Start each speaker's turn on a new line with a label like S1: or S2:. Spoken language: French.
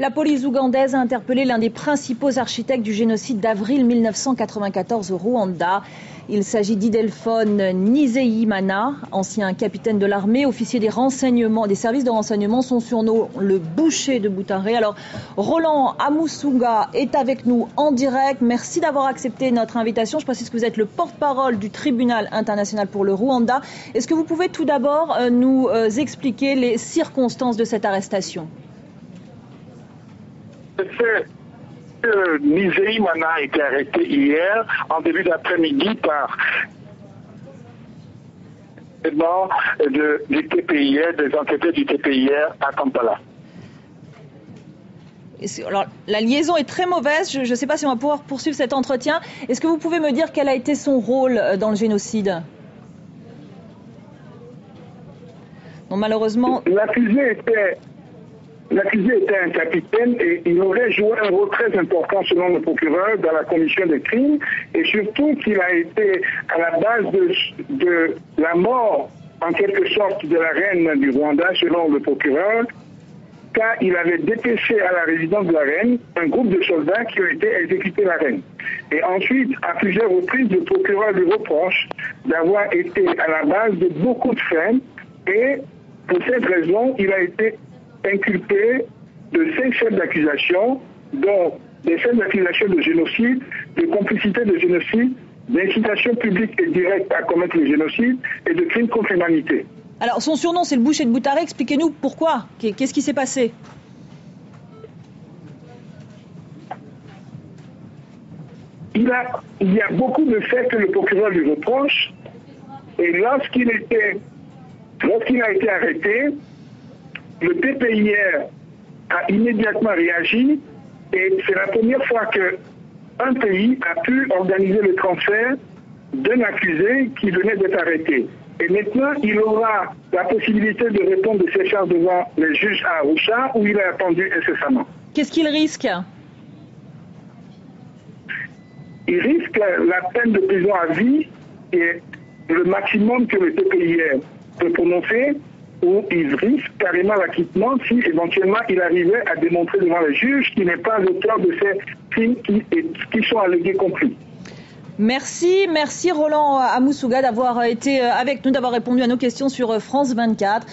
S1: La police ougandaise a interpellé l'un des principaux architectes du génocide d'avril 1994 au Rwanda. Il s'agit d'Idelphone Nizeyimana, ancien capitaine de l'armée, officier des renseignements, des services de renseignement, son surnom le boucher de Butare. Alors, Roland Amusunga est avec nous en direct. Merci d'avoir accepté notre invitation. Je précise que vous êtes le porte-parole du tribunal international pour le Rwanda. Est-ce que vous pouvez tout d'abord nous expliquer les circonstances de cette arrestation ?
S2: Nizeyimana a été arrêté hier en début d'après-midi par du TPIR, des enquêteurs du TPIR à Kampala.
S1: Alors, la liaison est très mauvaise, je ne sais pas si on va pouvoir poursuivre cet entretien. Est-ce que vous pouvez me dire quel a été son rôle dans le génocide ? Non, malheureusement...
S2: L'accusé était un capitaine et il aurait joué un rôle très important selon le procureur dans la commission des crimes et surtout qu'il a été à la base de la mort en quelque sorte de la reine du Rwanda selon le procureur, car il avait dépêché à la résidence de la reine un groupe de soldats qui ont été exécuter la reine. Et ensuite, à plusieurs reprises, le procureur lui reproche d'avoir été à la base de beaucoup de faits et pour cette raison, il a été inculpé de 5 chefs d'accusation, dont des chefs d'accusation de génocide, de complicité de génocide, d'incitation publique et directe à commettre le génocide et de crimes contre l'humanité.
S1: Alors, son surnom, c'est le boucher de Butare. Expliquez-nous pourquoi. Qu'est-ce qui s'est passé ?
S2: Il y a beaucoup de faits que le procureur lui reproche. Et lorsqu'il a été arrêté, le TPIR a immédiatement réagi et c'est la première fois qu'un pays a pu organiser le transfert d'un accusé qui venait d'être arrêté. Et maintenant, il aura la possibilité de répondre de ses charges devant les juges à Arusha où il est attendu incessamment.
S1: Qu'est-ce qu'il risque ?
S2: Il risque la peine de prison à vie et le maximum que le TPIR peut prononcer, où il risque carrément l'acquittement si éventuellement il arrivait à démontrer devant les juges qu'il n'est pas l'auteur de ces crimes qui sont allégués compris.
S1: Merci Roland Amusunga d'avoir été avec nous, d'avoir répondu à nos questions sur France 24.